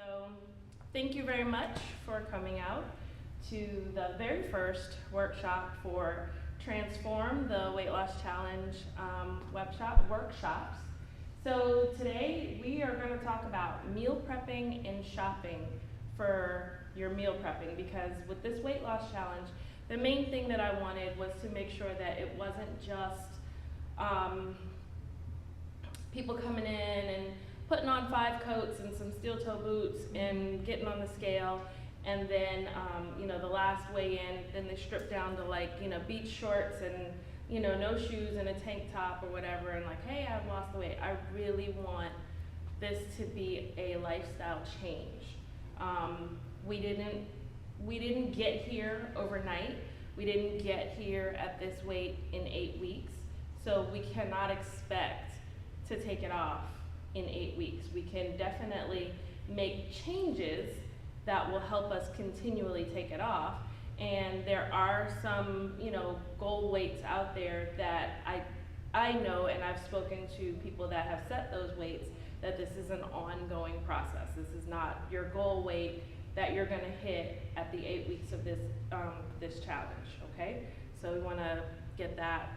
So thank you very much for coming out to the very first workshop for Transform, the Weight Loss Challenge workshops. So today we are going to talk about meal prepping and shopping for your meal prepping, because with this weight loss challenge, the main thing that I wanted was to make sure that it wasn't just people coming in and putting on 5 coats and some steel toe boots and getting on the scale, and then the last weigh in, then they strip down to beach shorts and no shoes and a tank top or whatever, and hey, I've lost the weight. I really want this to be a lifestyle change. We didn't get here overnight. We didn't get here at this weight in 8 weeks, so we cannot expect to take it off in 8 weeks. We can definitely make changes that will help us continually take it off. And there are some, goal weights out there that I know, and I've spoken to people that have set those weights, that this is an ongoing process. This is not your goal weight that you're gonna hit at the 8 weeks of this challenge, okay? So we wanna get that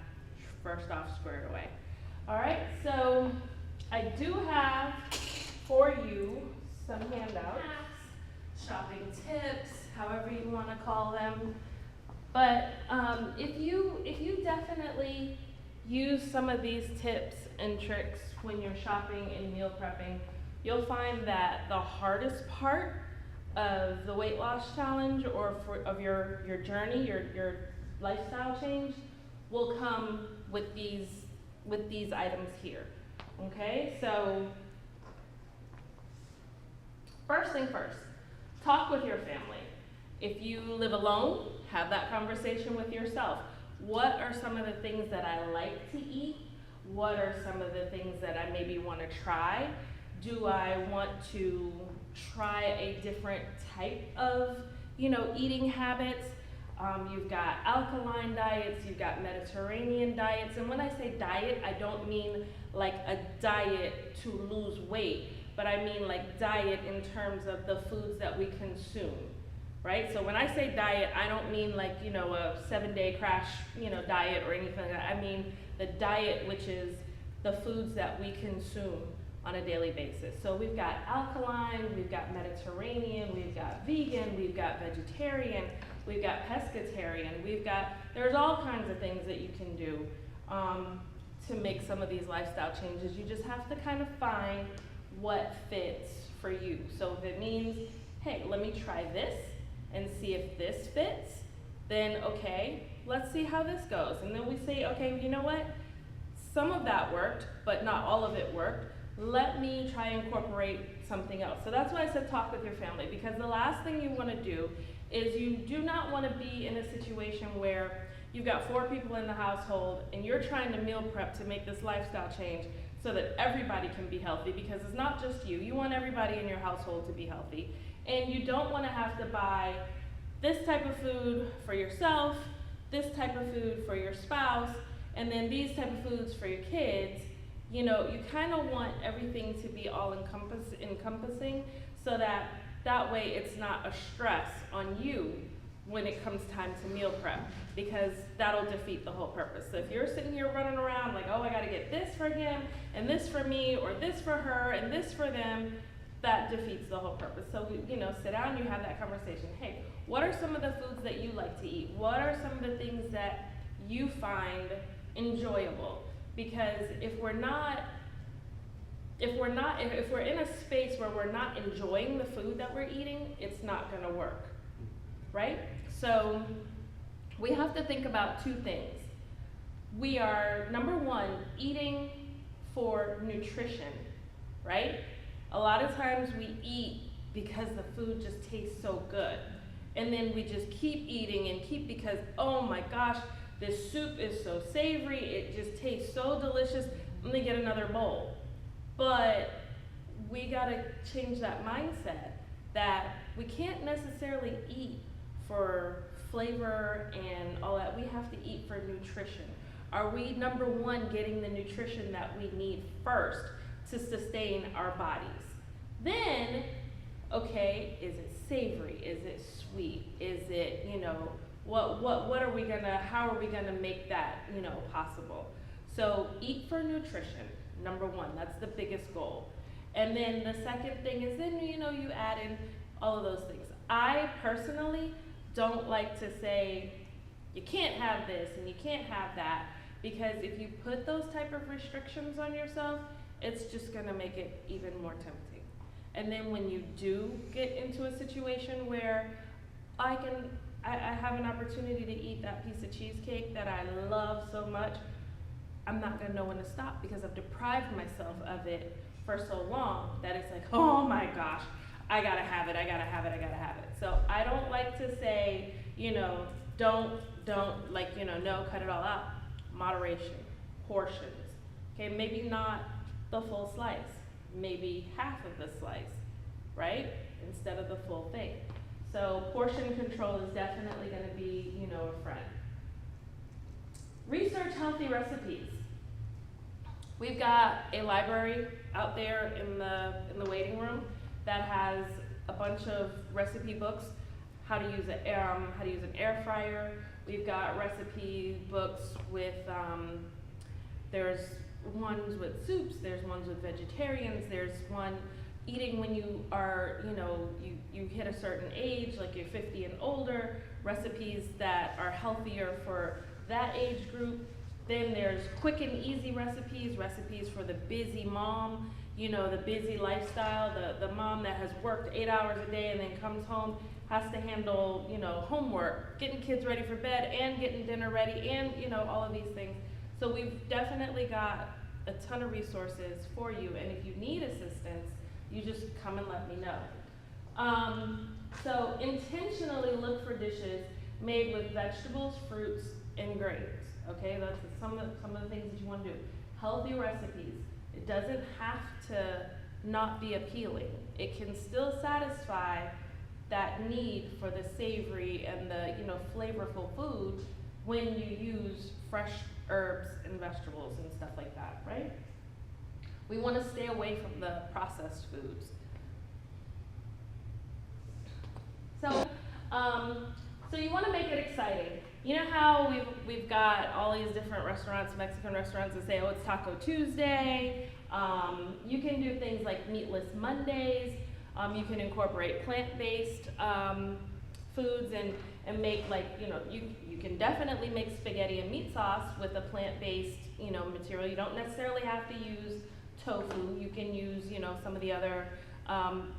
first off squared away. All right, so I do have for you some handouts, shopping tips, however you want to call them. But if you definitely use some of these tips and tricks when you're shopping and meal prepping, you'll find that the hardest part of the weight loss challenge or of your journey, your lifestyle change, will come with these items here. Okay, so first thing first, talk with your family. If you live alone, have that conversation with yourself. What are some of the things that I like to eat? What are some of the things that I maybe want to try? Do I want to try a different type of, eating habits? You've got alkaline diets, you've got Mediterranean diets, and when I say diet, I don't mean like a diet to lose weight, but I mean like diet in terms of the foods that we consume, right? So when I say diet, I don't mean a 7-day crash, diet or anything like that. I mean the diet, which is the foods that we consume on a daily basis. So we've got alkaline, we've got Mediterranean, we've got vegan, we've got vegetarian, we've got pescatarian, there's all kinds of things that you can do to make some of these lifestyle changes. You just have to kind of find what fits for you. So if it means, hey, let me try this and see if this fits, then okay, let's see how this goes. And then we say, okay, you know what? Some of that worked, but not all of it worked. Let me try and incorporate something else. So that's why I said talk with your family, because the last thing you want to do is you do not want to be in a situation where you've got 4 people in the household and you're trying to meal prep to make this lifestyle change so that everybody can be healthy, because it's not just you. You want everybody in your household to be healthy. And you don't want to have to buy this type of food for yourself, this type of food for your spouse, and then these type of foods for your kids. You kind of want everything to be all encompassing, so that way it's not a stress on you when it comes time to meal prep, because that'll defeat the whole purpose. So if you're sitting here running around like, oh, I gotta get this for him, and this for me, or this for her, and this for them, that defeats the whole purpose. So, sit down, you have that conversation. Hey, what are some of the foods that you like to eat? What are some of the things that you find enjoyable? Because if we're in a space where we're not enjoying the food that we're eating, it's not gonna work, right? So we have to think about 2 things. We are, number 1, eating for nutrition, right? A lot of times we eat because the food just tastes so good. And then we just keep eating and because, oh my gosh, this soup is so savory, it just tastes so delicious, let me get another bowl. But we gotta change that mindset that we can't necessarily eat for flavor and all that. We have to eat for nutrition. Are we, number 1, getting the nutrition that we need first to sustain our bodies? Then Okay, is it savory? Is it sweet? Is it, what are we gonna, how are we gonna make that, possible? So eat for nutrition, number one, that's the biggest goal. And then the second thing is then, you add in all of those things. I personally don't like to say, you can't have this and you can't have that, because if you put those type of restrictions on yourself, it's just gonna make it even more tempting. And then when you do get into a situation where I have an opportunity to eat that piece of cheesecake that I love so much, I'm not gonna know when to stop, because I've deprived myself of it for so long that it's like, oh my gosh, I gotta have it, I gotta have it, I gotta have it. So I don't like to say, don't, no, cut it all out. Moderation, portions. Okay, maybe not the full slice, maybe half of the slice, right? Instead of the full thing. So portion control is definitely gonna be, a friend. Research healthy recipes. We've got a library out there in the waiting room that has a bunch of recipe books, how to use an air fryer. We've got recipe books with, there's ones with soups, there's ones with vegetarians, there's one eating when you are, you hit a certain age, like you're 50 and older, recipes that are healthier for that age group. Then there's quick and easy recipes for the busy mom, the busy lifestyle, the mom that has worked 8 hours a day and then comes home, has to handle, homework, getting kids ready for bed and getting dinner ready and, all of these things. So we've definitely got a ton of resources for you, and if you need assistance, you just come and let me know. So intentionally look for dishes made with vegetables, fruits, and grains. Okay, that's some of the things that you want to do. Healthy recipes. It doesn't have to not be appealing. It can still satisfy that need for the savory and the flavorful food when you use fresh herbs and vegetables and stuff like that, right? We want to stay away from the processed foods. So you want to make it exciting. You know how we've got all these different restaurants, Mexican restaurants, that say, oh, it's Taco Tuesday. You can do things like Meatless Mondays. You can incorporate plant-based foods and make you can definitely make spaghetti and meat sauce with a plant-based material. You don't necessarily have to use tofu. You can use some of the other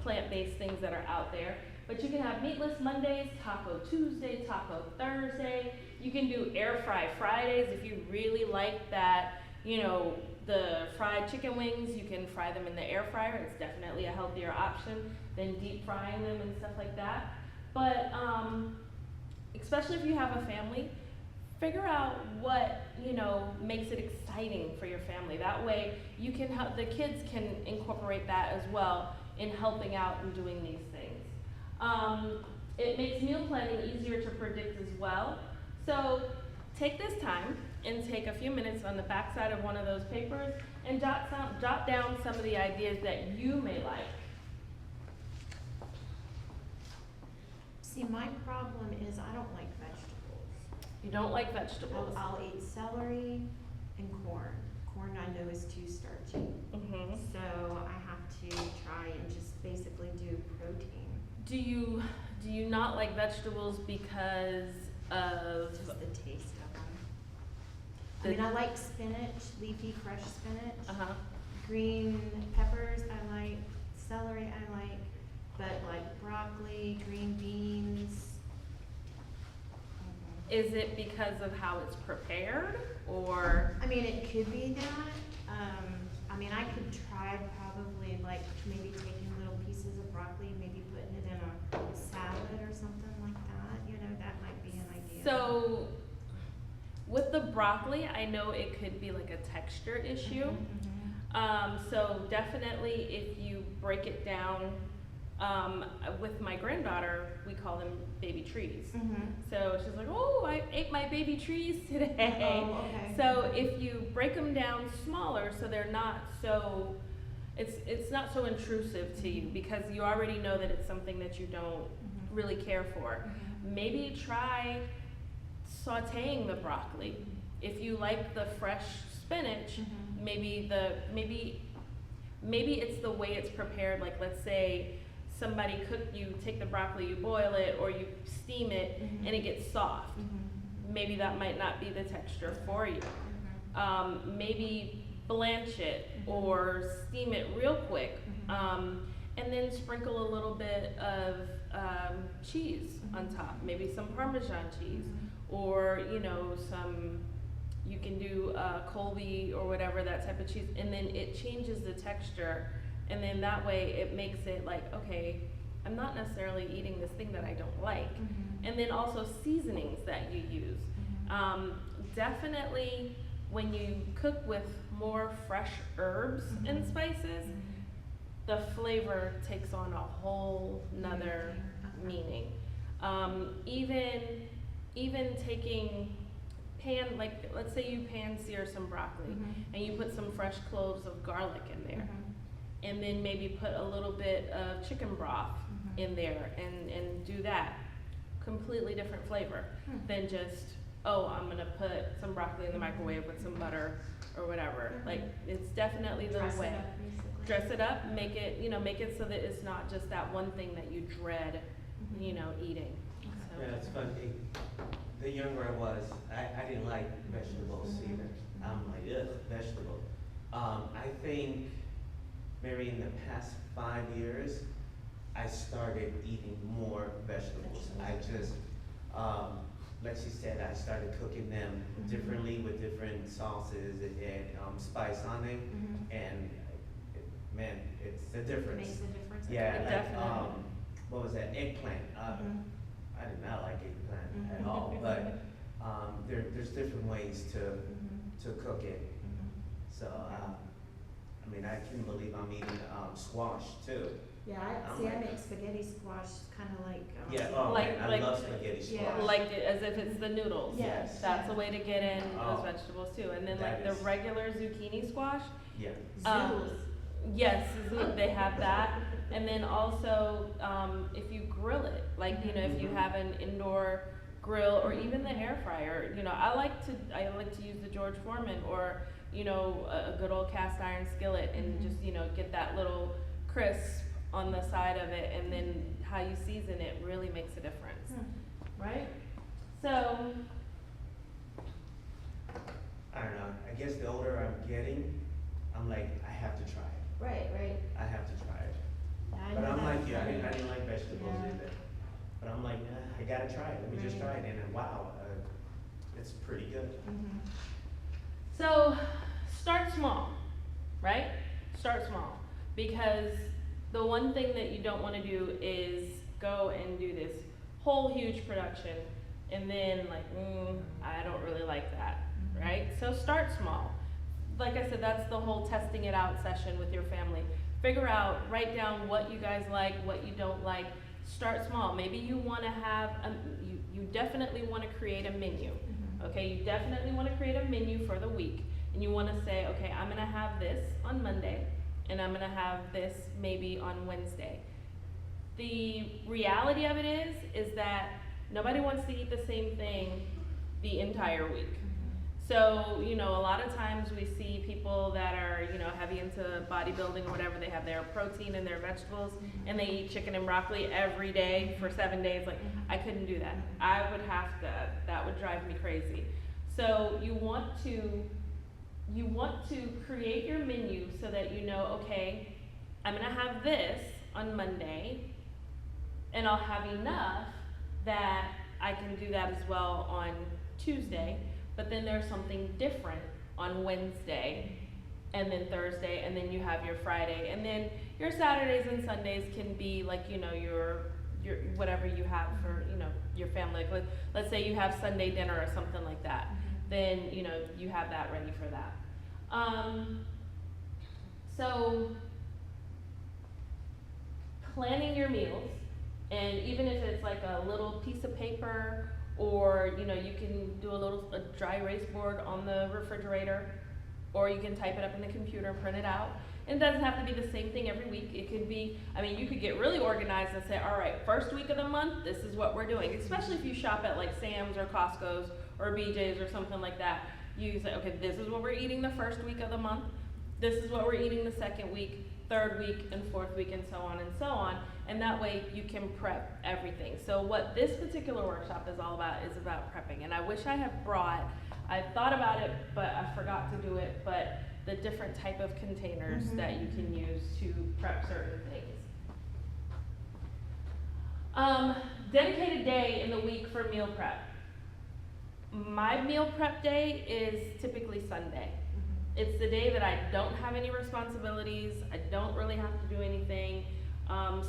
plant-based things that are out there. But you can have Meatless Mondays, Taco Tuesday, Taco Thursday. You can do air fry Fridays if you really like that, the fried chicken wings. You can fry them in the air fryer. It's definitely a healthier option than deep frying them and stuff like that. But especially if you have a family, figure out what makes it exciting for your family. That way you can help, the kids can incorporate that as well in helping out and doing these things. It makes meal planning easier to predict as well. So take this time and take a few minutes on the back side of one of those papers and jot down some of the ideas that you may like. See, my problem is I don't like vegetables. You don't like vegetables? I'll eat celery and corn. Corn I know is too starchy. Mm-hmm. So I have to try and just basically do protein. Do you not like vegetables because of just the taste of them? I mean, I like spinach, leafy fresh spinach. Uh-huh. Green peppers I like, celery I like, but like broccoli, green beans. Is it because of how it's prepared, or? I mean, it could be that. I mean, I could try probably like maybe taking little pieces of broccoli, maybe putting it in a salad or something like that. That might be an idea. So with the broccoli, I know it could be like a texture issue. So definitely if you break it down, with my granddaughter, we call them baby trees. So she's like, oh, I ate my baby trees today. Oh, okay. So if you break them down smaller so they're not so it's not so intrusive to you because you already know that it's something that you don't really care for. Maybe try sauteing the broccoli. If you like the fresh spinach, maybe it's the way it's prepared. Like let's say somebody you take the broccoli, you boil it or you steam it and it gets soft. Maybe that might not be the texture for you. Maybe blanch it or steam it real quick, and then sprinkle a little bit of cheese on top, maybe some Parmesan cheese, or you can do Colby or whatever, that type of cheese, and then it changes the texture, and then that way it makes it like, okay, I'm not necessarily eating this thing that I don't like. And then also seasonings that you use. Definitely when you cook with more fresh herbs and spices, the flavor takes on a whole nother meaning. Even taking like let's say you pan sear some broccoli and you put some fresh cloves of garlic in there, and then maybe put a little bit of chicken broth in there and do that. Completely different flavor than just, oh, I'm gonna put some broccoli in the microwave with some butter or whatever. Like it's definitely the Dress way. it up, basically. Dress it up, make it so that it's not just that one thing that you dread, eating. So. Yeah, it's funny. The younger I was, I didn't like vegetables either. I'm like, ugh, vegetable. I think maybe in the past 5 years, I started eating more vegetables. I just, like she said, I started cooking them differently with different sauces and spice on them, and man, it's a difference. Makes a difference. Yeah, like, Definitely. what was that, eggplant? I did not like eggplant at all, but there's different ways to cook it. So, I mean, I can't believe I'm eating squash too. Yeah, I'm I like- make spaghetti squash kind of like. Yeah, oh Like- man, I like- love spaghetti Yeah. squash. Like it, as if it's the noodles. Yes. That's a way to get in Oh. those vegetables too. And then That like the is- regular zucchini squash, Yeah, Zoodles. yes, they have that. And then also, if you grill it, like, if you have an indoor grill or even the air fryer, I like to use the George Foreman or, a good old cast iron skillet and just, get that little crisp on the side of it, and then how you season it really makes a difference, right? So, I don't know, I guess the older I'm getting, I'm like, I have to try it. Right. I have to try it. Yeah, I But know I'm that like you, I feeling. didn't like vegetables Yeah. either. But I'm like, I gotta try it, let me just Right. try it, and then wow, it's pretty good. So start small, right? Start small, because the one thing that you don't want to do is go and do this whole huge production and then like, I don't really like that, right? So start small. Like I said, that's the whole testing it out session with your family. Figure out, write down what you guys like, what you don't like. Start small. Maybe you want to have, you definitely want to create a menu. Okay, you definitely want to create a menu for the week. And you want to say, okay, I'm going to have this on Monday, and I'm going to have this maybe on Wednesday. The reality of it is that nobody wants to eat the same thing the entire week. So, a lot of times we see people that are, heavy into bodybuilding or whatever, they have their protein and their vegetables, and they eat chicken and broccoli every day for 7 days. Like, I couldn't do that. I would have to, that would drive me crazy. So you want to create your menu so that okay, I'm gonna have this on Monday, and I'll have enough that I can do that as well on Tuesday, but then there's something different on Wednesday, and then Thursday, and then you have your Friday, and then your Saturdays and Sundays can be like, your whatever you have for, your family. Like, let's say you have Sunday dinner or something like that, then, you have that ready for that. So planning your meals, and even if it's like a little piece of paper, or you can do a dry erase board on the refrigerator, or you can type it up in the computer, print it out. It doesn't have to be the same thing every week. It could be, I mean, you could get really organized and say, all right, first week of the month, this is what we're doing. Especially if you shop at like Sam's or Costco's or BJ's or something like that. You say, okay, this is what we're eating the first week of the month. This is what we're eating the second week, third week, and fourth week, and so on and so on. And that way you can prep everything. So what this particular workshop is all about is about prepping. And I wish I had brought, I thought about it, but I forgot to do it, but the different type of containers that you can use to prep certain things. Dedicated day in the week for meal prep. My meal prep day is typically Sunday. It's the day that I don't have any responsibilities, I don't really have to do anything,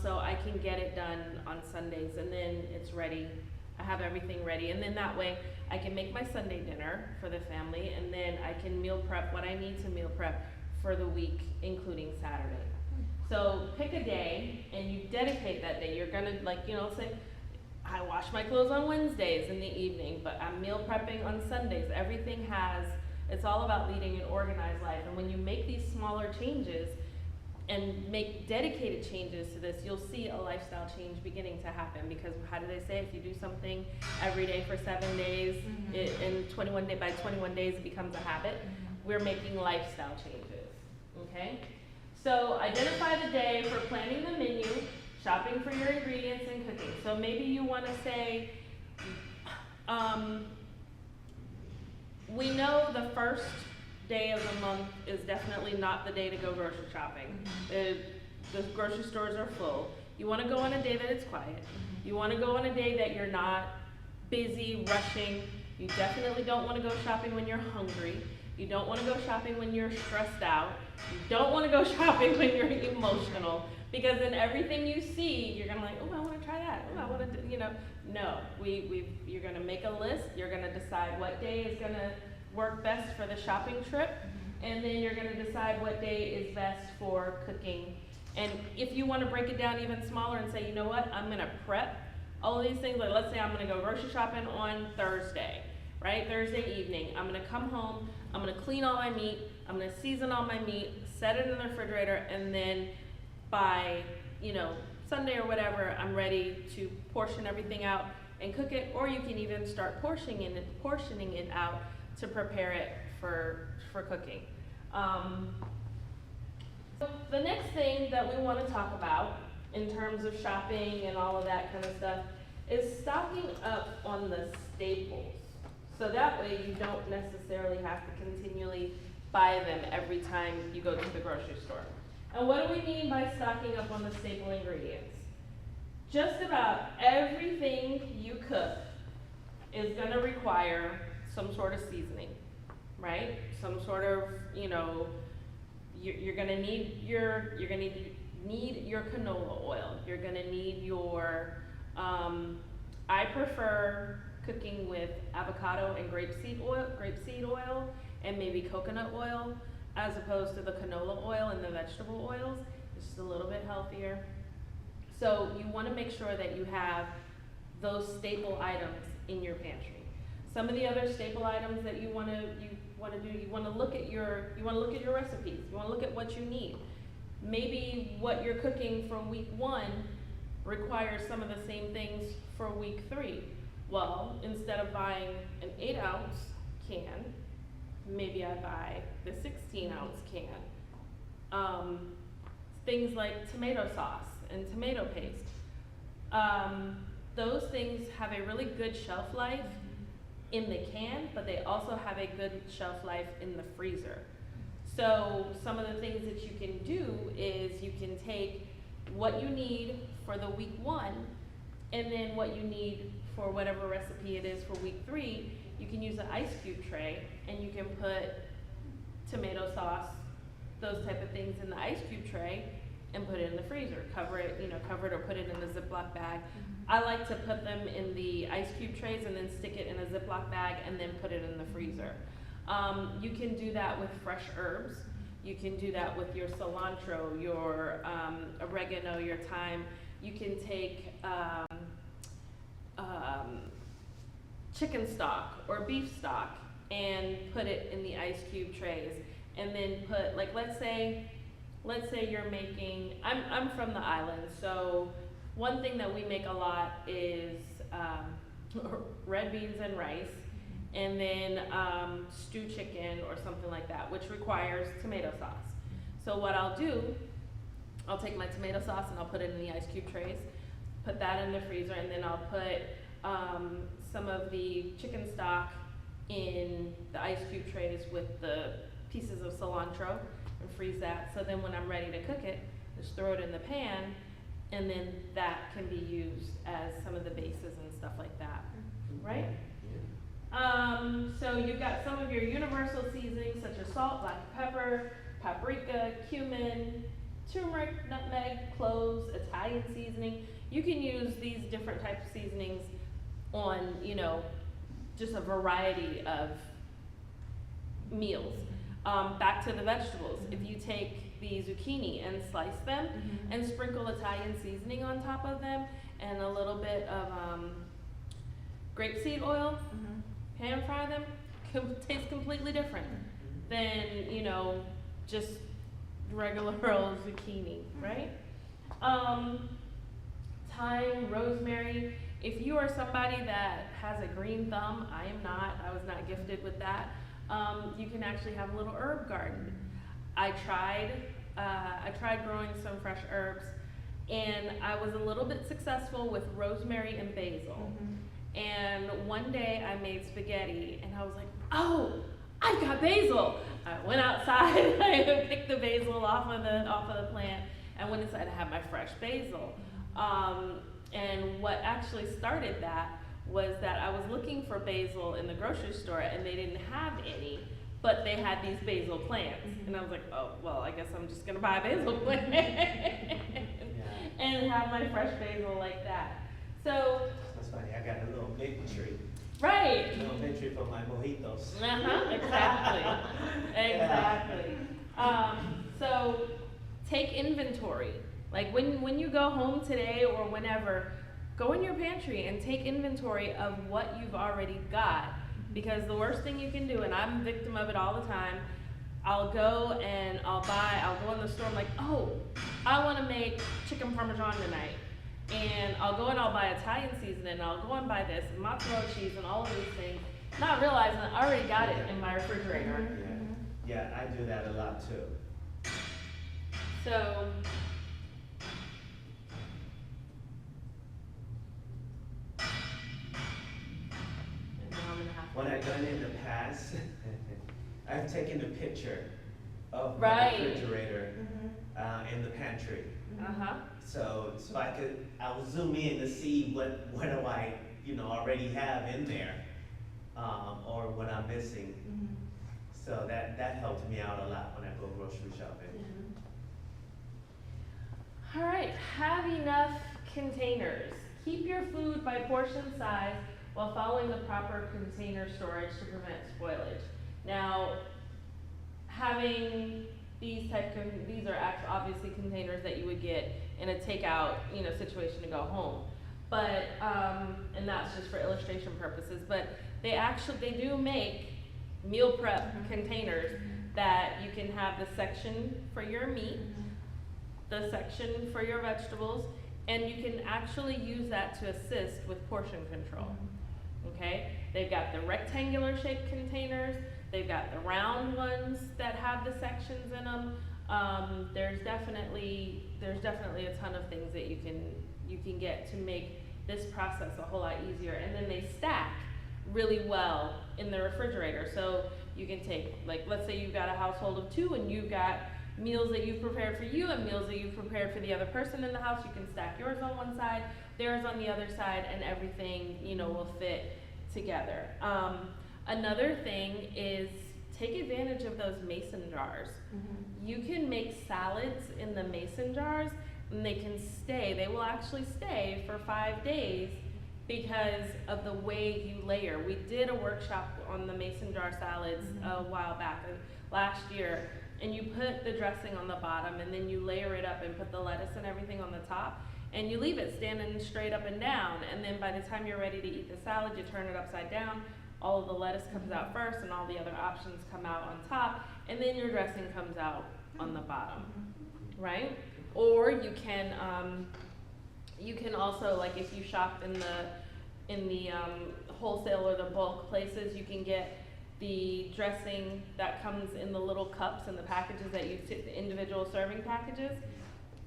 so I can get it done on Sundays, and then it's ready. I have everything ready, and then that way I can make my Sunday dinner for the family, and then I can meal prep what I need to meal prep for the week, including Saturday. So pick a day, and you dedicate that day. You're gonna, like, you know, say, I wash my clothes on Wednesdays in the evening, but I'm meal prepping on Sundays. Everything has, it's all about leading an organized life. And when you make these smaller changes and make dedicated changes to this, you'll see a lifestyle change beginning to happen. Because how do they say, if you do something every day for 7 days, by 21 days it becomes a habit. We're making lifestyle changes, okay? So identify the day for planning the menu, shopping for your ingredients, and cooking. So maybe you want to say, we know the first day of the month is definitely not the day to go grocery shopping. The grocery stores are full. You want to go on a day that it's quiet. You want to go on a day that you're not busy, rushing. You definitely don't want to go shopping when you're hungry. You don't want to go shopping when you're stressed out. You don't want to go shopping when you're emotional, because then everything you see, you're gonna like, oh, I want to try that. Oh, I want to, you know. No, you're gonna make a list. You're gonna decide what day is gonna work best for the shopping trip, and then you're gonna decide what day is best for cooking. And if you want to break it down even smaller and say, you know what, I'm gonna prep all of these things. Like, let's say I'm gonna go grocery shopping on Thursday, right? Thursday evening. I'm gonna come home. I'm gonna clean all my meat. I'm gonna season all my meat, set it in the refrigerator, and then by, you know, Sunday or whatever, I'm ready to portion everything out and cook it. Or you can even start portioning it out to prepare it for cooking. The next thing that we want to talk about in terms of shopping and all of that kind of stuff is stocking up on the staples. So that way you don't necessarily have to continually buy them every time you go to the grocery store. And what do we mean by stocking up on the staple ingredients? Just about everything you cook is going to require some sort of seasoning, right? Some sort of, you know, you're going to need your canola oil. You're going to need your, I prefer cooking with avocado and grapeseed oil, and maybe coconut oil, as opposed to the canola oil and the vegetable oils. It's just a little bit healthier. So you want to make sure that you have those staple items in your pantry. Some of the other staple items that you want to look at your recipes. You want to look at what you need. Maybe what you're cooking for week 1 requires some of the same things for week 3. Well, instead of buying an 8-ounce can, maybe I buy the 16-ounce can. Things like tomato sauce and tomato paste. Those things have a really good shelf life in the can, but they also have a good shelf life in the freezer. So some of the things that you can do is you can take what you need for the week 1, and then what you need for whatever recipe it is for week 3, you can use an ice cube tray, and you can put tomato sauce, those type of things in the ice cube tray, and put it in the freezer. Cover it or put it in a Ziploc bag. I like to put them in the ice cube trays and then stick it in a Ziploc bag and then put it in the freezer. You can do that with fresh herbs. You can do that with your cilantro, your oregano, your thyme. You can take chicken stock or beef stock and put it in the ice cube trays and then put, like, let's say you're making, I'm from the island, so one thing that we make a lot is red beans and rice, and then stew chicken or something like that, which requires tomato sauce. So what I'll do, I'll take my tomato sauce and I'll put it in the ice cube trays, put that in the freezer, and then I'll put some of the chicken stock in the ice cube trays with the pieces of cilantro and freeze that. So then when I'm ready to cook it, just throw it in the pan, and then that can be used as some of the bases and stuff like that, right? So you've got some of your universal seasonings such as salt, black pepper, paprika, cumin, turmeric, nutmeg, cloves, Italian seasoning. You can use these different types of seasonings on, you know, just a variety of meals. Back to the vegetables. If you take the zucchini and slice them and sprinkle Italian seasoning on top of them and a little bit of grapeseed oil, pan fry them, taste completely different than, you know, just regular old zucchini, right? Thyme, rosemary. If you are somebody that has a green thumb, I am not. I was not gifted with that. You can actually have a little herb garden. I tried growing some fresh herbs, and I was a little bit successful with rosemary and basil. And one day I made spaghetti, and I was like, oh, I've got basil. I went outside, I picked the basil off of the plant, and went inside to have my fresh basil. And what actually started that was that I was looking for basil in the grocery store, and they didn't have any, but they had these basil plants. And I was like, oh, well, I guess I'm just gonna buy a basil plant and have my fresh basil like that. So. That's funny, I got a little big tree. Right. A little big tree for my mojitos. Exactly. Exactly. So take inventory. Like when you go home today or whenever, go in your pantry and take inventory of what you've already got. Because the worst thing you can do, and I'm a victim of it all the time, I'll go in the store, I'm like, oh, I wanna make chicken parmesan tonight. And I'll go and I'll buy Italian seasoning, and I'll go and buy this, and mozzarella cheese, and all of these things, not realizing I already got it in my refrigerator. Yeah, I do that a lot too. So, and now I'm gonna have to. What I've done in the past, I've taken a picture of my Right. refrigerator in the pantry. So I'll zoom in to see what do I, already have in there, or what I'm missing. So that helped me out a lot when I go grocery shopping. All right, have enough containers. Keep your food by portion size while following the proper container storage to prevent spoilage. Now, having these are obviously containers that you would get in a takeout, situation to go home. But, and that's just for illustration purposes, but they do make meal prep containers that you can have the section for your meat, the section for your vegetables, and you can actually use that to assist with portion control, okay? They've got the rectangular shaped containers, they've got the round ones that have the sections in them. There's definitely a ton of things that you can get to make this process a whole lot easier, and then they stack really well in the refrigerator. So you can take, like, let's say you've got a household of 2 and you've got meals that you've prepared for you and meals that you've prepared for the other person in the house. You can stack yours on one side, theirs on the other side, and everything, will fit together. Another thing is take advantage of those mason jars. You can make salads in the mason jars, and they will actually stay for 5 days because of the way you layer. We did a workshop on the mason jar salads a while back, last year, and you put the dressing on the bottom, and then you layer it up and put the lettuce and everything on the top, and you leave it standing straight up and down, and then by the time you're ready to eat the salad, you turn it upside down, all of the lettuce comes out first and all the other options come out on top, and then your dressing comes out on the bottom, right? Or you can also, like if you shop in the wholesale or the bulk places, you can get the dressing that comes in the little cups and the packages that the individual serving packages.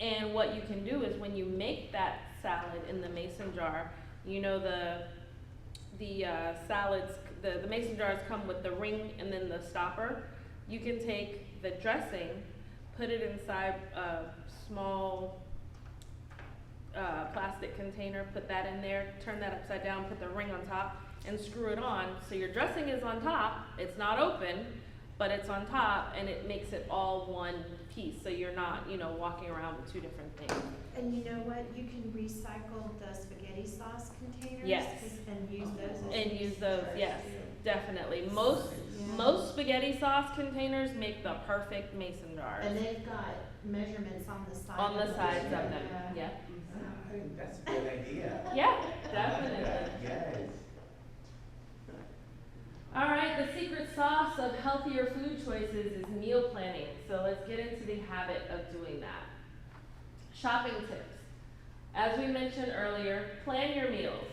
And what you can do is when you make that salad in the mason jar, you know the salads, the mason jars come with the ring and then the stopper. You can take the dressing, put it inside a small plastic container, put that in there, turn that upside down, put the ring on top, and screw it on. So your dressing is on top, it's not open, but it's on top, and it makes it all one piece. So you're not, walking around with two different things. And you know what, you can recycle the spaghetti sauce containers. Yes. And use those. As And use those, yes, definitely. Yeah. Most spaghetti sauce containers make the perfect mason jars. And they've got measurements on the side. On the sides of them, Yeah. yeah. I think that's a good idea. Yeah, I like definitely. that, yes. All right, the secret sauce of healthier food choices is meal planning. So let's get into the habit of doing that. Shopping tips. As we mentioned earlier, plan your meals.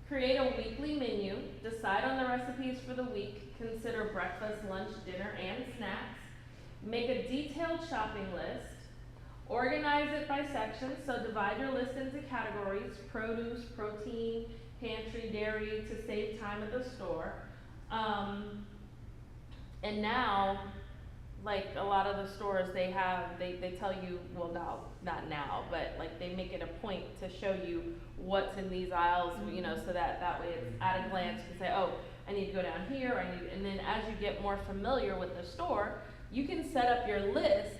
Create a weekly menu, decide on the recipes for the week, consider breakfast, lunch, dinner, and snacks. Make a detailed shopping list. Organize it by sections, so divide your list into categories: produce, protein, pantry, dairy, to save time at the store. And now, like a lot of the stores, they tell you, well, no, not now, but like they make it a point to show you what's in these aisles, so that way it's at a glance you can say, oh, I need to go down here, and then as you get more familiar with the store, you can set up your list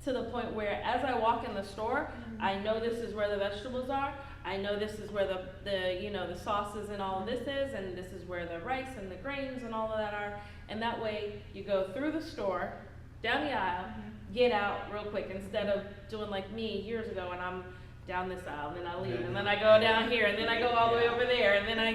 to the point where as I walk in the store, I know this is where the vegetables are, I know this is where the sauces and all of this is, and this is where the rice and the grains and all of that are, and that way you go through the store, down the aisle, get out real quick, instead of doing like me years ago, and I'm down this aisle, and then I leave, and then I go down here, and then I go all the way over there, and then I,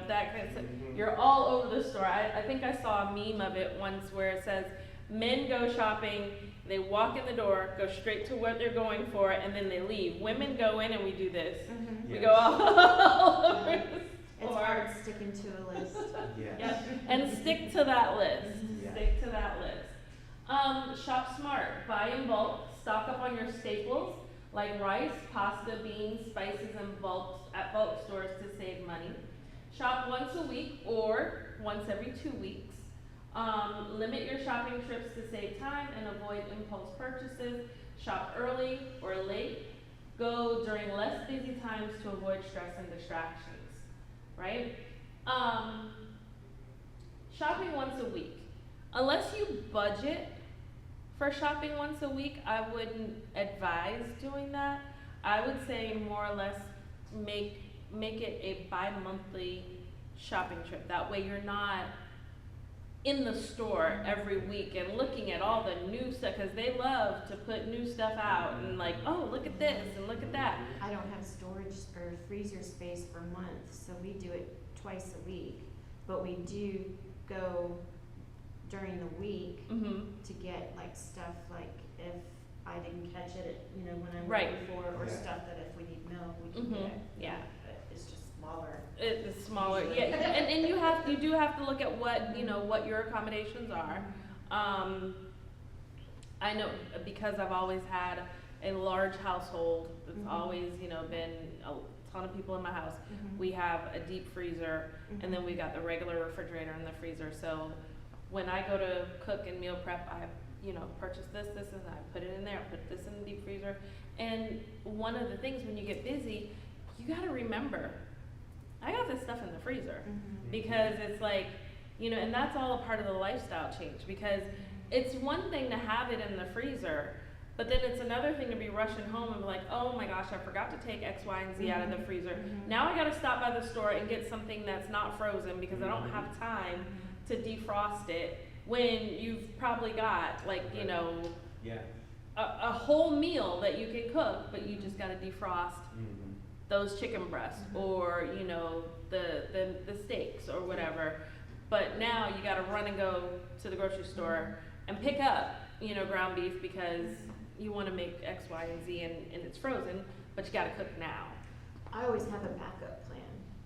that kind of stuff. You're all over the store. I think I saw a meme of it once where it says, men go shopping, they walk in the door, go straight to what they're going for, and then they leave. Women go in and we do this. We go all over the store. It's hard sticking to a list. Yes. Yeah, and stick to that list. Yeah. Stick to that list. Shop smart. Buy in bulk. Stock up on your staples like rice, pasta, beans, spices, and bulk at bulk stores to save money. Shop once a week or once every 2 weeks. Limit your shopping trips to save time and avoid impulse purchases. Shop early or late. Go during less busy times to avoid stress and distractions, right? Shopping once a week. Unless you budget for shopping once a week, I wouldn't advise doing that. I would say more or less make it a bi-monthly shopping trip. That way you're not in the store every week and looking at all the new stuff, because they love to put new stuff out and like, oh, look at this and look at that. I don't have storage or freezer space for months, so we do it twice a week. But we do go during the week to get like stuff, like if I didn't catch it, when I Right. went before, or Yeah. stuff that if we need milk, we can get. Yeah. But it's just smaller. It's smaller, yeah, and you do have to look at what, what your accommodations are. I know, because I've always had a large household, it's always, been a ton of people in my house. We have a deep freezer, and then we got the regular refrigerator in the freezer, so when I go to cook and meal prep, I, purchase this, and I put it in there, I put this in the deep freezer. And one of the things when you get busy, you gotta remember, I got this stuff in the freezer, because it's like, and that's all a part of the lifestyle change, because it's one thing to have it in the freezer, but then it's another thing to be rushing home and be like, oh my gosh, I forgot to take X, Y, and Z out of the freezer. Now I gotta stop by the store and get something that's not frozen because I don't have time to defrost it, when you've probably got like, Yeah. a whole meal that you can cook, but you just gotta defrost those chicken breasts or, the steaks or whatever. But now you gotta run and go to the grocery store and pick up, ground beef because you wanna make X, Y, and Z and it's frozen, but you gotta cook now. I always have a backup plan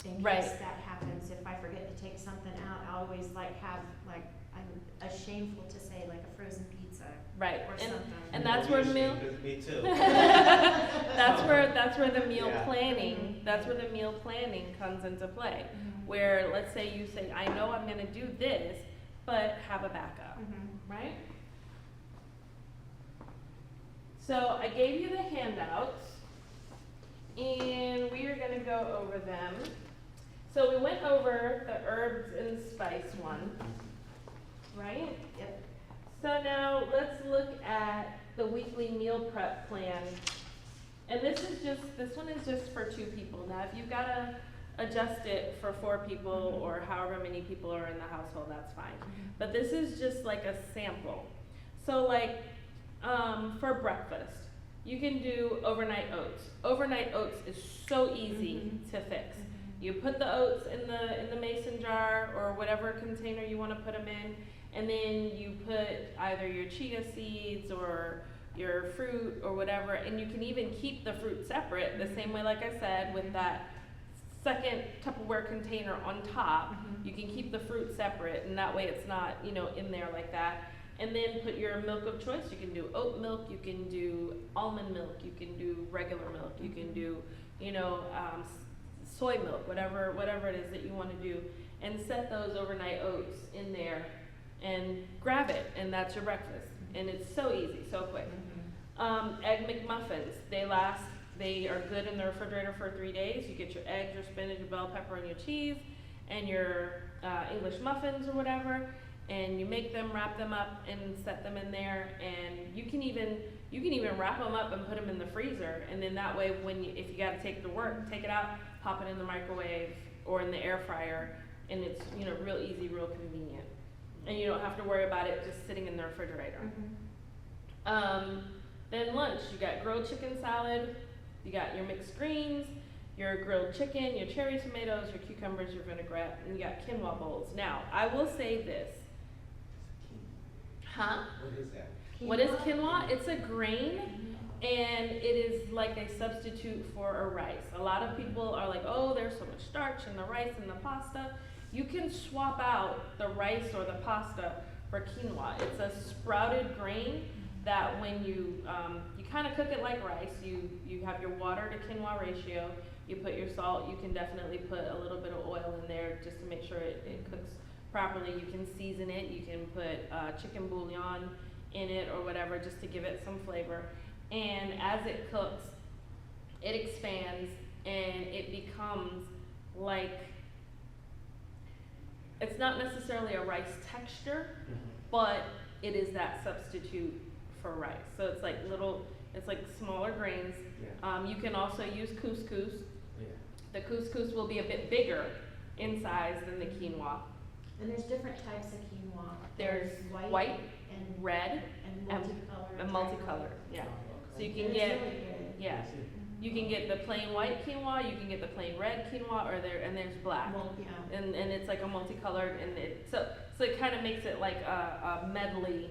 in Right. case that happens. If I forget to take something out, I always have, I'm shameful to say, like a frozen pizza Right, or and, something. and that's where meal, Me too. that's where the meal Yeah. planning, comes into play. Mhm. Where, let's say you say, I know I'm gonna do this, but have a backup, Mhm. right? So I gave you the handouts, and we are gonna go over them. So we went over the herbs and spice one, right? Yep. So now let's look at the weekly meal prep plan. And this one is just for 2 people. Now, if you've gotta adjust it for 4 people or however many people are in the household, that's fine. But this is just like a sample. So like, for breakfast, you can do overnight oats. Overnight oats is so easy to fix. You put the oats in the mason jar or whatever container you want to put them in, and then you put either your chia seeds or your fruit or whatever, and you can even keep the fruit separate the same way, like I said, with that second Tupperware container on top. You can keep the fruit separate, and that way it's not, in there like that. And then put your milk of choice. You can do oat milk, you can do almond milk, you can do regular milk, you can do, soy milk, whatever it is that you want to do, and set those overnight oats in there and grab it, and that's your breakfast. And it's so easy, so quick. Egg McMuffins, they are good in the refrigerator for 3 days. You get your eggs, your spinach, your bell pepper, and your cheese, and your English muffins or whatever, and you make them, wrap them up, and set them in there. And you can even wrap them up and put them in the freezer, and then that way, if you got to take it to work, take it out, pop it in the microwave or in the air fryer, and it's real easy, real convenient, and you don't have to worry about it just sitting in the refrigerator. Then lunch, you got grilled chicken salad, you got your mixed greens, your grilled chicken, your cherry tomatoes, your cucumbers, your vinaigrette, and you got quinoa bowls. Now, I will say this. Huh? What is that? What is quinoa? It's a grain, and it is like a substitute for a rice. A lot of people are like, oh, there's so much starch in the rice and the pasta. You can swap out the rice or the pasta for quinoa. It's a sprouted grain that when you kind of cook it like rice, you have your water to quinoa ratio, you put your salt, you can definitely put a little bit of oil in there just to make sure it cooks properly. You can season it, you can put chicken bouillon in it or whatever just to give it some flavor. And as it cooks, it expands and it becomes like, it's not necessarily a rice texture, but it is that substitute for rice. So it's like smaller grains. Yeah. You can also use couscous. Yeah. The couscous will be a bit bigger in size than the quinoa. And there's different types of quinoa. There's white, and red, and and multicolored, yeah. So you can It's get, really good. yeah, you can get the plain white quinoa, you can get the plain red quinoa, and there's black. Well, yeah. And it's like a multicolored, and so it kind of makes it like a medley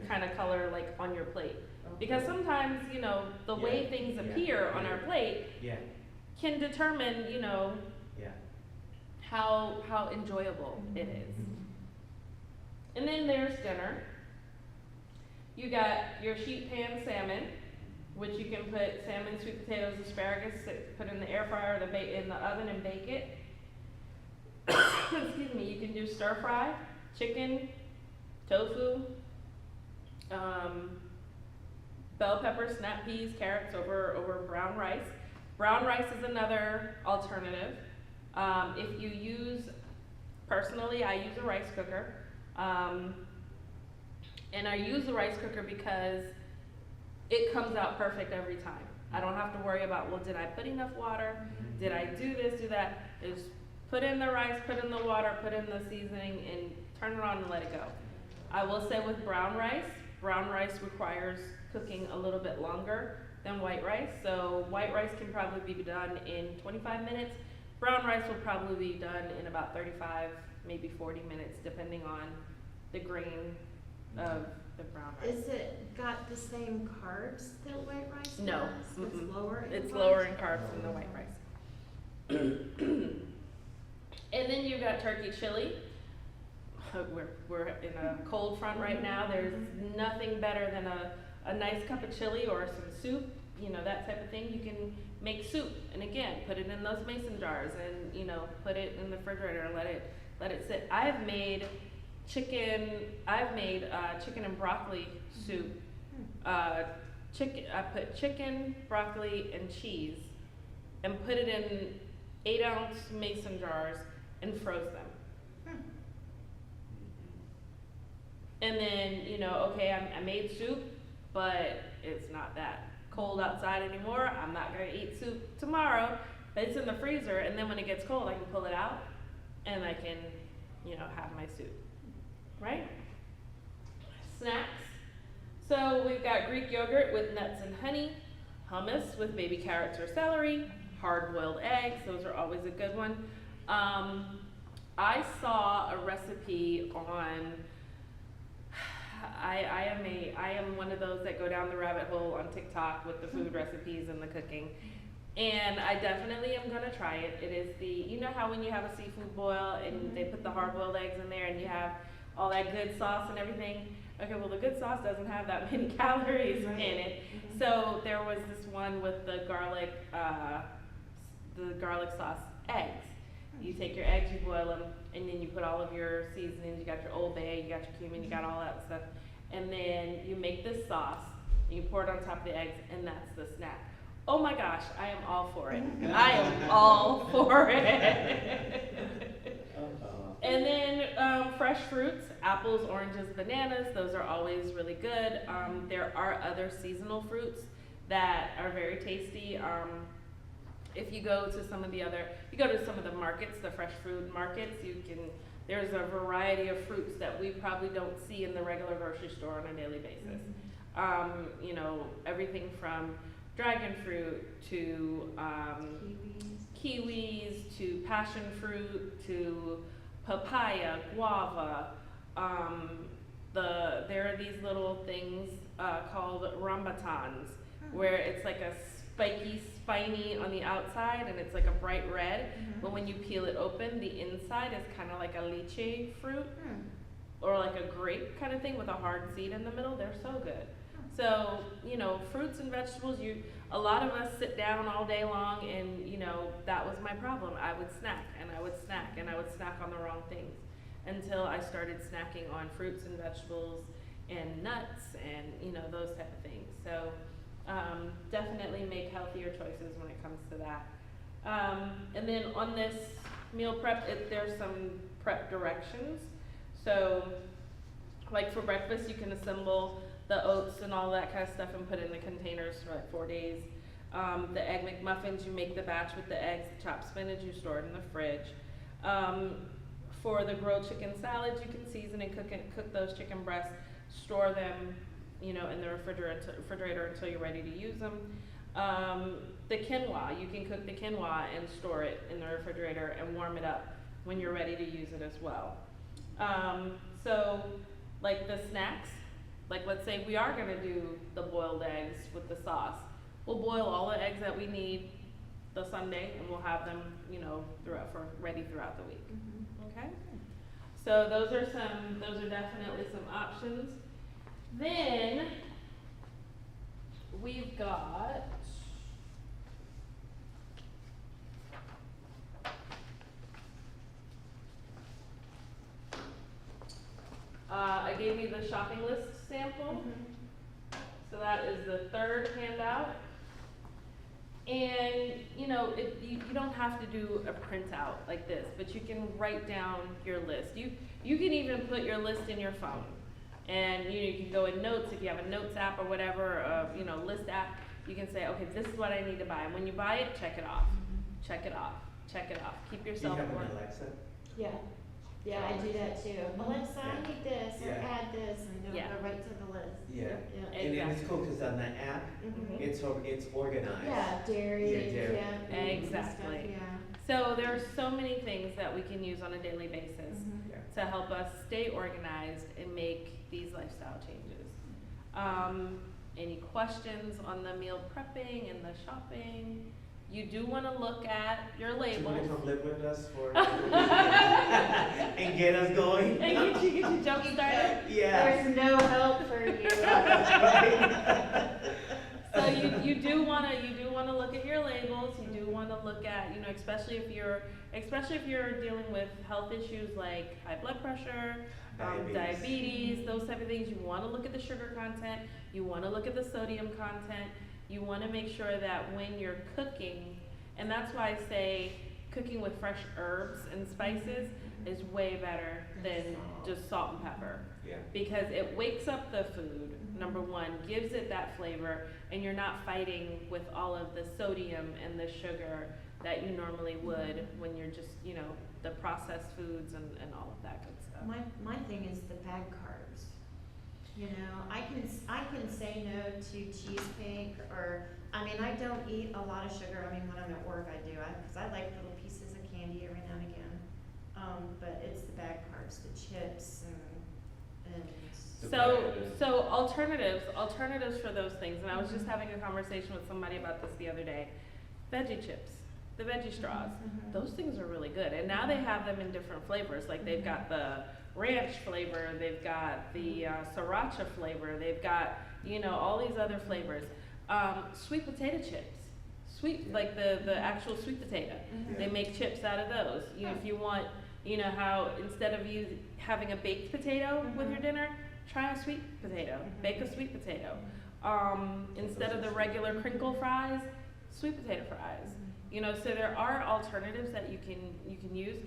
kind of color like on your plate. Because sometimes, the way Yeah. things Yeah. appear on Yeah. our plate Yeah. can determine, Yeah. how enjoyable it is. And then there's dinner. You got your sheet pan salmon, which you can put salmon, sweet potatoes, asparagus, put in the air fryer or in the oven and bake it. Excuse me. You can do stir fry, chicken, tofu, bell pepper, snap peas, carrots over brown rice. Brown rice is another alternative. If you use, personally, I use a rice cooker. And I use the rice cooker because it comes out perfect every time. I don't have to worry about, well, did I put enough water? Did I do this, do that? Just put in the rice, put in the water, put in the seasoning, and turn it on and let it go. I will say with brown rice requires cooking a little bit longer than white rice. So white rice can probably be done in 25 minutes. Brown rice will probably be done in about 35, maybe 40 minutes, depending on the grain of the brown rice. Is it got the same carbs that white rice does? No, It's mm-mm. lower in It's carbs? lower in carbs than the white rice. And then you've got turkey chili. We're in a cold front right now. There's nothing better than a nice cup of chili or some soup, you know, that type of thing. You can make soup, and again, put it in those mason jars, and you know, put it in the refrigerator and let it sit. I've made chicken and broccoli soup. I put chicken, broccoli, and cheese, and put it in 8-ounce mason jars and froze them. And then, you know, okay, I made soup, but it's not that cold outside anymore. I'm not gonna eat soup tomorrow, but it's in the freezer, and then when it gets cold, I can pull it out, and I can, you know, have my soup, right? Snacks. So we've got Greek yogurt with nuts and honey, hummus with baby carrots or celery, hard-boiled eggs, those are always a good one. I saw a recipe on, I am one of those that go down the rabbit hole on TikTok with the food recipes and the cooking. And I definitely am gonna try it. It is the, you know how when you have a seafood boil and they put the hard-boiled eggs in there and you have all that good sauce and everything? Okay, well the good sauce doesn't have that many calories in it. So there was this one with the garlic sauce eggs. You take your eggs, you boil them, and then you put all of your seasonings. You got your Old Bay, you got your cumin, you got all that stuff. And then you make this sauce, and you pour it on top of the eggs, and that's the snack. Oh my gosh, I am all for it. I am all for it. And then fresh fruits, apples, oranges, bananas, those are always really good. There are other seasonal fruits that are very tasty. If you go to some of the markets, the fresh food markets, there's a variety of fruits that we probably don't see in the regular grocery store on a daily basis. You know, everything from dragon fruit to kiwis to passion fruit to papaya, guava. There are these little things called rambutans, where it's like a spiky, spiny on the outside, and it's like a bright red. But when you peel it open, the inside is kind of like a lychee fruit, or like a grape kind of thing with a hard seed in the middle. They're so good. So, you know, fruits and vegetables, a lot of us sit down all day long, and, you know, that was my problem. I would snack, and I would snack, and I would snack on the wrong things until I started snacking on fruits and vegetables and nuts and, you know, those type of things. So, definitely make healthier choices when it comes to that. And then on this meal prep, there's some prep directions. So, like for breakfast, you can assemble the oats and all that kind of stuff and put it in the containers for like 4 days. The egg McMuffins, you make the batch with the eggs. The chopped spinach, you store it in the fridge. For the grilled chicken salads, you can season and cook those chicken breasts, store them, you know, in the refrigerator until you're ready to use them. The quinoa, you can cook the quinoa and store it in the refrigerator and warm it up when you're ready to use it as well. So, like the snacks, like let's say we are gonna do the boiled eggs with the sauce. We'll boil all the eggs that we need the Sunday, and we'll have them, you know, ready throughout the week. Okay? So those are definitely some options. Then we've got I gave you the shopping list sample. So that is the third handout. And you know, you don't have to do a printout like this, but you can write down your list. You can even put your list in your phone. And you can go in notes if you have a notes app or whatever, you know, list app. You can say, okay, this is what I need to buy. And when you buy it, check it off. Check it off. Check it off. Keep yourself Do you have warm. an Alexa? Yeah, I do that too. Alexa, I need this, or Yeah. add this, and it'll Yeah. go right to the list. Yeah. Yeah. And then it's cool because on the app, it's organized. Yeah, dairy, Yeah, dairy. yeah. meat and stuff, Exactly. Yeah. So there are so many things that we can use on a daily basis Mhm. Yeah. to help us stay organized and make these lifestyle changes. Any questions on the meal prepping and the shopping? You do want to look at your Do you want to labels. come live with us for, and get us going? And get you jump started. Yeah. There's no help for you. So you do wanna look at your labels, you do wanna look at, you know, especially if you're dealing with health issues like high blood pressure, diabetes, those type of things, you wanna look at the sugar content, you wanna look at the sodium content, you wanna make sure that when you're cooking, and that's why I say cooking with fresh herbs and spices is way better than just salt and pepper. Yeah. Because it wakes up the food, number one, gives it that flavor, and you're not fighting with all of the sodium and the sugar that you normally would when you're just, you know, the processed foods and all of that good stuff. My thing is the bad carbs. You know, I can say no to cheesecake, or, I mean, I don't eat a lot of sugar. I mean, when I'm at work, I do, because I like little pieces of candy every now and again. But it's the bad carbs, the chips and So alternatives for those things, and I was just having a conversation with somebody about this the other day. Veggie chips, the veggie straws, those things are really good, and now they have them in different flavors, like they've got the ranch flavor, they've got the sriracha flavor, they've got, you know, all these other flavors. Sweet potato chips, like the actual sweet potato, they make chips out of those. If you want, you know, how instead of you having a baked potato with your dinner, try a sweet potato, bake a sweet potato. Instead of the regular crinkle fries, sweet potato fries. You know, so there are alternatives that you can use.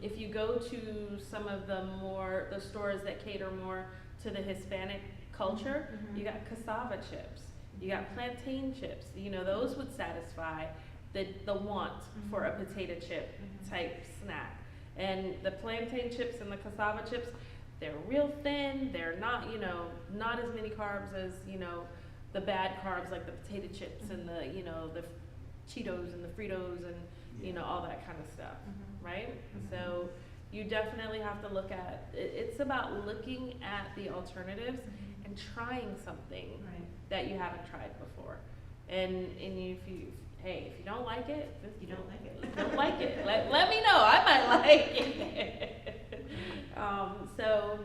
If you go to some of the stores that cater more to the Hispanic culture, you got cassava chips, you got plantain chips. You know, those would satisfy the want for a potato chip type snack. And the plantain chips and the cassava chips, they're real thin, they're not, you know, not as many carbs as, you know, the bad carbs like the potato chips and the, you know, the Cheetos and the Fritos and, you know, all that kind of stuff, right? So you definitely have to look at, it's about looking at the alternatives and trying something that you haven't tried before. And if you don't like it, You don't like it? don't like it. Let me know. I might like it. So,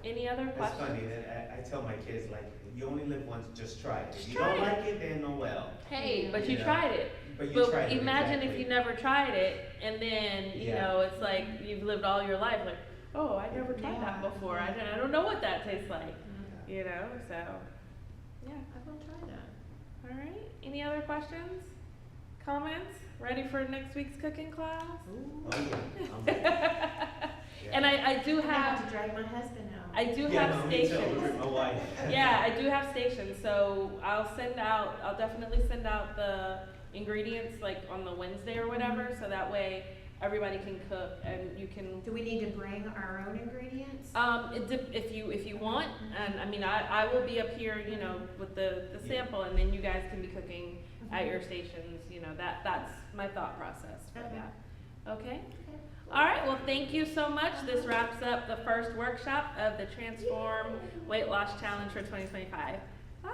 any other It's questions? funny that I tell my kids, like, you only live once, just try it. If you Try don't it. like it, then oh well. Hey, but you Yeah. tried it. But you But tried it. imagine if exactly. you never tried it, and then you Yeah. know it's like you've lived all your life like, oh, I never tried that Yeah. before. I don't know what that tastes like. You know, so yeah. I will try that. All right. Any other questions? Comments? Ready for next week's cooking class? Oh, yeah. And I do I have have to drag my husband out. I do Yeah, have no, me too, stations. with my wife. Yeah, I do have stations, so I'll definitely send out the ingredients like on the Wednesday or whatever, so that way everybody can cook and you can, Do we need to bring our own ingredients? if you want, and I mean, I will be up here, you know, with the sample, and then you guys can be cooking at your stations, you know, that's my thought process for Okay. that. Okay? All right, well, thank you so much. This wraps up the first workshop of the Transform Weight Loss Challenge for 2025. Bye.